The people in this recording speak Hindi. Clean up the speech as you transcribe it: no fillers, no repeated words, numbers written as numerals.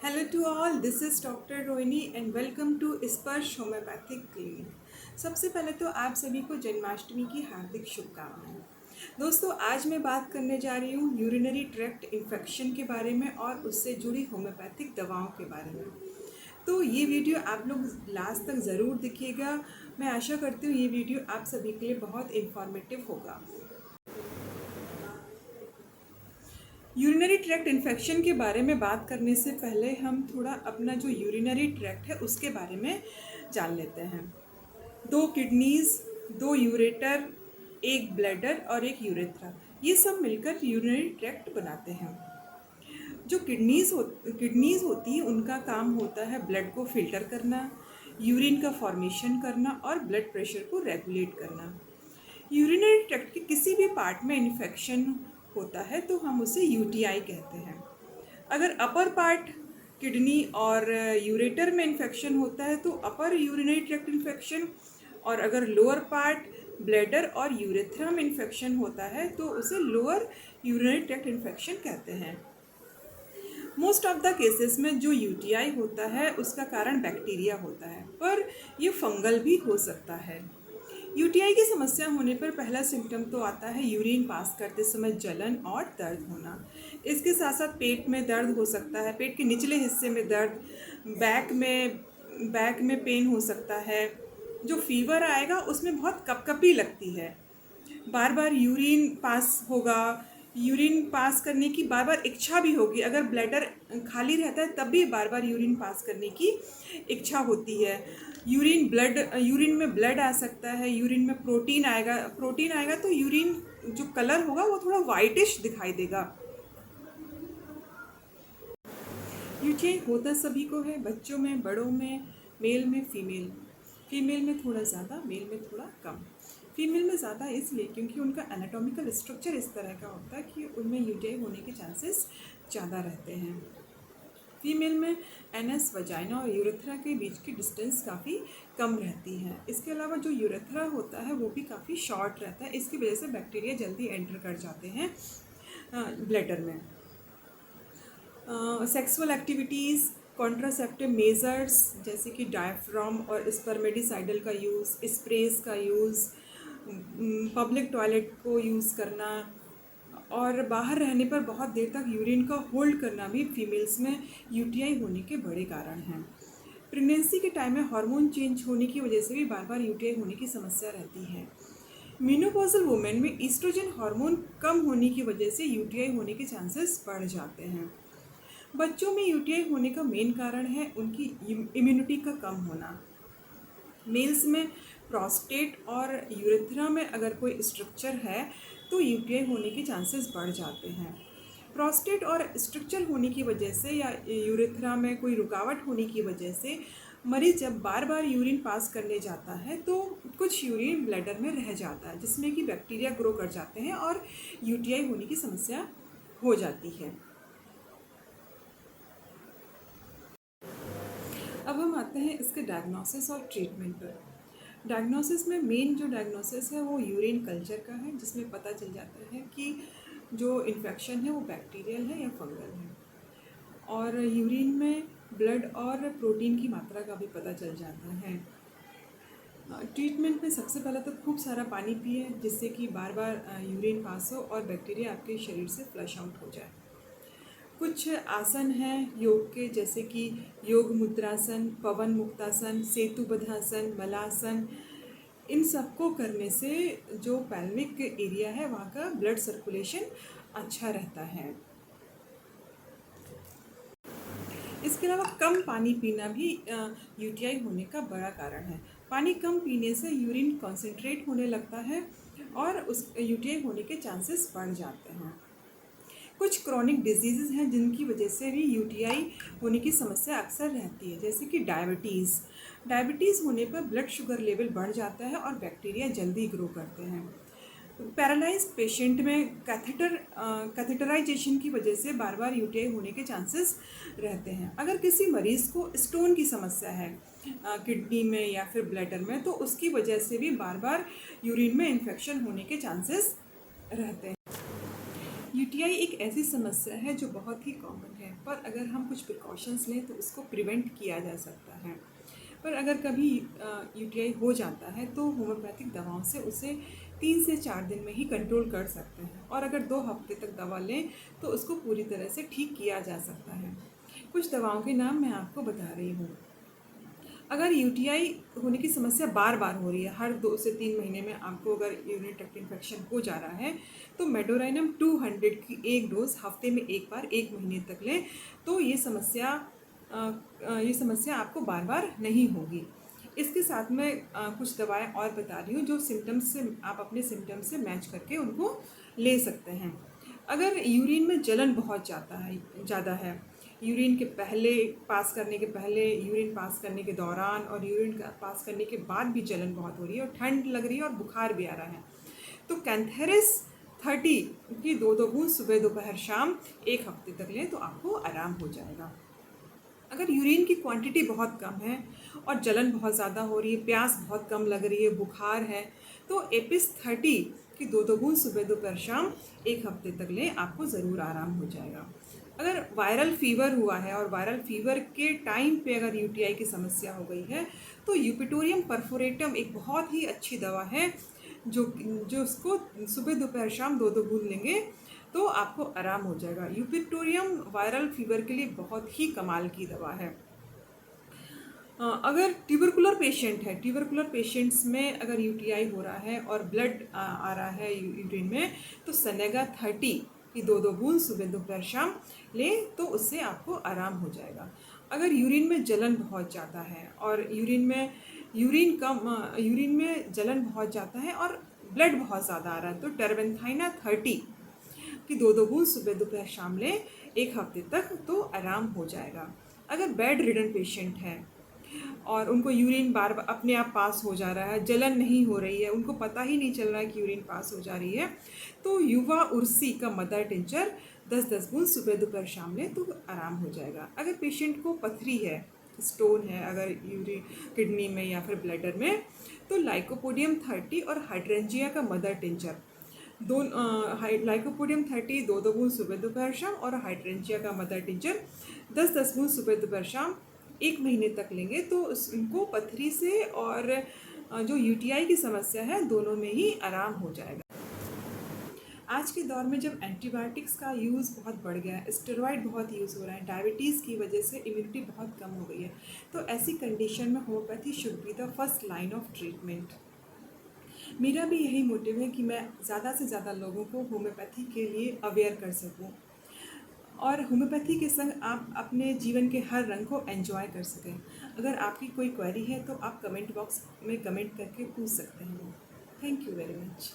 Hello to all, this is doctor Rohini and welcome to Sparsh homeopathic clinic. सबसे पहले तो आप सभी को जन्माष्टमी की हार्दिक शुभकामनाएं। दोस्तों, आज मैं बात करने जा रही हूँ यूरिनरी ट्रैक्ट इन्फेक्शन के बारे में और उससे जुड़ी होम्योपैथिक दवाओं के बारे में। तो ये वीडियो आप लोग लास्ट तक ज़रूर देखिएगा। मैं आशा करती हूँ ये वीडियो आप सभी के लिए बहुत इन्फॉर्मेटिव होगा। यूरिनरी ट्रैक्ट इन्फेक्शन के बारे में बात करने से पहले हम थोड़ा अपना जो यूरिनरी ट्रैक्ट है उसके बारे में जान लेते हैं। 2 किडनीज, 2 यूरेटर, 1 ब्लैडर और 1 यूरेथ्रा, ये सब मिलकर यूरिनरी ट्रैक्ट बनाते हैं। जो किडनीज होती है उनका काम होता है ब्लड को फिल्टर करना, यूरिन का फॉर्मेशन करना और ब्लड प्रेशर को रेगुलेट करना। यूरिनरी ट्रैक्ट के किसी भी पार्ट में इन्फेक्शन होता है तो हम उसे यूटीआई कहते हैं। अगर अपर पार्ट किडनी और यूरेटर में इन्फेक्शन होता है तो अपर यूरिनरी ट्रैक्ट इन्फेक्शन, और अगर लोअर पार्ट ब्लैडर और यूरेथ्रा में इन्फेक्शन होता है तो उसे लोअर यूरिनरी ट्रैक्ट इन्फेक्शन कहते हैं। मोस्ट ऑफ द केसेस में जो यूटीआई होता है उसका कारण बैक्टीरिया होता है, पर ये फंगल भी हो सकता है। यूटीआई की समस्या होने पर पहला सिम्टम तो आता है यूरिन पास करते समय जलन और दर्द होना। इसके साथ साथ पेट में दर्द हो सकता है, पेट के निचले हिस्से में दर्द, बैक में पेन हो सकता है। जो फीवर आएगा उसमें बहुत कपकपी लगती है, बार बार यूरिन पास होगा, यूरिन पास करने की बार बार इच्छा भी होगी। अगर ब्लैडर खाली रहता है तब भी बार बार यूरिन पास करने की इच्छा होती है। यूरिन में ब्लड आ सकता है, यूरिन में प्रोटीन आएगा तो यूरिन जो कलर होगा वो थोड़ा वाइटिश दिखाई देगा। यूटीआई होता सभी को है, बच्चों में, बड़ों में, मेल में, फीमेल में थोड़ा ज़्यादा, मेल में थोड़ा कम। फीमेल में ज़्यादा इसलिए क्योंकि उनका एनाटॉमिकल स्ट्रक्चर इस तरह का होता है कि उनमें यूटीआई होने के चांसेस ज़्यादा रहते हैं। फीमेल में एनएस, वजाइना और यूरेथ्रा के बीच की डिस्टेंस काफ़ी कम रहती है। इसके अलावा जो यूरेथ्रा होता है वो भी काफ़ी शॉर्ट रहता है, इसकी वजह से बैक्टीरिया जल्दी एंटर कर जाते हैं ब्लैडर में। सेक्सुअल एक्टिविटीज़, कॉन्ट्रासेप्टिव मेजर्स जैसे कि डायफ्राम और स्पर्मेडिसाइडल का यूज़, स्प्रेस का यूज़, पब्लिक टॉयलेट को यूज़ करना और बाहर रहने पर बहुत देर तक यूरिन का होल्ड करना भी फीमेल्स में यूटीआई होने के बड़े कारण हैं। प्रेगनेंसी के टाइम में हार्मोन चेंज होने की वजह से भी बार बार यूटीआई होने की समस्या रहती है। मेनोपॉजल वुमेन में ईस्ट्रोजन हार्मोन कम होने की वजह से यूटीआई होने के चांसेस बढ़ जाते हैं। बच्चों में यूटीआई होने का मेन कारण है उनकी इम्यूनिटी का कम होना। मेल्स में प्रोस्टेट और यूरेथ्रा में अगर कोई स्ट्रक्चर है तो यूटीआई होने के चांसेस बढ़ जाते हैं। प्रोस्टेट और स्ट्रक्चर होने की वजह से या यूरेथ्रा में कोई रुकावट होने की वजह से मरीज जब बार बार यूरिन पास करने जाता है तो कुछ यूरिन ब्लैडर में रह जाता है, जिसमें कि बैक्टीरिया ग्रो कर जाते हैं और यूटीआई होने की समस्या हो जाती है। अब हम आते हैं इसके डायग्नोसिस और ट्रीटमेंट पर। डायग्नोसिस में मेन जो डायग्नोसिस है वो यूरिन कल्चर का है, जिसमें पता चल जाता है कि जो इन्फेक्शन है वो बैक्टीरियल है या फंगल है। और यूरिन में ब्लड और प्रोटीन की मात्रा का भी पता चल जाता है। ट्रीटमेंट में सबसे पहले तो खूब सारा पानी पिए, जिससे कि बार बार यूरिन पास हो और बैक्टीरिया आपके शरीर से फ्लश आउट हो जाए। कुछ आसन हैं योग के, जैसे कि योग मुद्रासन, पवन मुक्तासन, सेतुबद्धासन, मलासन। इन सबको करने से जो पैल्विक एरिया है वहाँ का ब्लड सर्कुलेशन अच्छा रहता है। इसके अलावा कम पानी पीना भी यूटीआई होने का बड़ा कारण है। पानी कम पीने से यूरिन कॉन्सेंट्रेट होने लगता है और उस यूटीआई होने के चांसेस बढ़ जाते हैं। कुछ क्रॉनिक डिजीज़ हैं जिनकी वजह से भी यूटीआई होने की समस्या अक्सर रहती है, जैसे कि डायबिटीज़ होने पर ब्लड शुगर लेवल बढ़ जाता है और बैक्टीरिया जल्दी ग्रो करते हैं। पैरालाइज्ड पेशेंट में कैथेटराइजेशन की वजह से बार बार यूटीआई होने के चांसेस रहते हैं। अगर किसी मरीज़ को स्टोन की समस्या है किडनी में या फिर ब्लैडर में, तो उसकी वजह से भी बार बार यूरिन में इन्फेक्शन होने के चांसेस रहते हैं। यूटीआई एक ऐसी समस्या है जो बहुत ही कॉमन है, पर अगर हम कुछ प्रिकॉशंस लें तो उसको प्रिवेंट किया जा सकता है। पर अगर कभी यूटीआई हो जाता है तो होम्योपैथिक दवाओं से उसे 3 से 4 दिन में ही कंट्रोल कर सकते हैं, और अगर 2 हफ्ते तक दवा लें तो उसको पूरी तरह से ठीक किया जा सकता है। कुछ दवाओं के नाम मैं आपको बता रही हूँ। अगर यूटीआई होने की समस्या बार बार हो रही है, हर 2 से 3 महीने में आपको अगर यूरिनरी ट्रैक्ट इन्फेक्शन हो जा रहा है, तो मेडोराइनम 200 की एक डोज हफ्ते में एक बार 1 महीने तक लें, तो ये समस्या आपको बार बार नहीं होगी। इसके साथ मैं कुछ दवाएं और बता रही हूँ जो सिम्टम्स से आप अपने सिम्टम्स से मैच करके उनको ले सकते हैं। अगर यूरिन में जलन बहुत ज़्यादा है, यूरिन के पहले पास करने के पहले, यूरिन पास करने के दौरान और यूरिन पास करने के बाद भी जलन बहुत हो रही है और ठंड लग रही है और बुखार भी आ रहा है, तो कैंथेरिस 30 की 2-2 बूंद सुबह दोपहर शाम 1 हफ्ते तक लें तो आपको आराम हो जाएगा। अगर यूरिन की क्वांटिटी बहुत कम है और जलन बहुत ज़्यादा हो रही है, प्यास बहुत कम लग रही है, बुखार है, तो एपिस 30 की 2-2 बूंद सुबह दोपहर शाम 1 हफ्ते तक लें, आपको ज़रूर आराम हो जाएगा। अगर वायरल फीवर हुआ है और वायरल फीवर के टाइम पे अगर यूटीआई की समस्या हो गई है, तो यूपिटोरियम परफोरेटम एक बहुत ही अच्छी दवा है जो जो उसको सुबह दोपहर शाम 2-2 बूंद लेंगे तो आपको आराम हो जाएगा। यूपिटोरियम वायरल फीवर के लिए बहुत ही कमाल की दवा है। अगर ट्यूबरकुलर पेशेंट है, ट्यूबरकुलर पेशेंट्स में अगर यूटीआई हो रहा है और ब्लड आ रहा है यूरिन में, तो सनेगा 30 की 2-2 बूंद सुबह दोपहर शाम लें तो उससे आपको आराम हो जाएगा। अगर यूरिन में जलन बहुत ज़्यादा है और यूरिन में जलन बहुत ज़्यादा है और ब्लड बहुत ज़्यादा आ रहा है, तो टर्बेंथाइना 30 कि 2-2 बूंद सुबह दोपहर शाम लें 1 हफ्ते तक तो आराम हो जाएगा। अगर बेड रिडन पेशेंट है और उनको यूरिन बार बार अपने आप पास हो जा रहा है, जलन नहीं हो रही है, उनको पता ही नहीं चल रहा है कि यूरिन पास हो जा रही है, तो युवा उर्सी का मदर टिंचर 10-10 बूंद सुबह दोपहर शाम लें तो आराम हो जाएगा। अगर पेशेंट को पथरी है, स्टोन है अगर यूरिन किडनी में या फिर ब्लैडर में, तो लाइकोपोडियम 30 और हाइड्रेंजिया का मदर टिंचर लाइकोपोडियम 30 2-2 बूंद सुबह दोपहर शाम और हाइड्रेंजिया का मदर टिंचर 10-10 बूंद सुबह दोपहर शाम 1 महीने तक लेंगे तो उनको पथरी से और जो यूटीआई की समस्या है दोनों में ही आराम हो जाएगा। आज के दौर में जब एंटीबायोटिक्स का यूज़ बहुत बढ़ गया है, स्टेरॉइड बहुत यूज़ हो रहा है, डायबिटीज़ की वजह से इम्यूनिटी बहुत कम हो गई है, तो ऐसी कंडीशन में homeopathy should be the first line of treatment. मेरा भी यही मोटिव है कि मैं ज़्यादा से ज़्यादा लोगों को होम्योपैथी के लिए अवेयर कर सकूं और होम्योपैथी के संग आप अपने जीवन के हर रंग को एंजॉय कर सकें। अगर आपकी कोई क्वेरी है तो आप कमेंट बॉक्स में कमेंट करके पूछ सकते हैं। Thank you very much.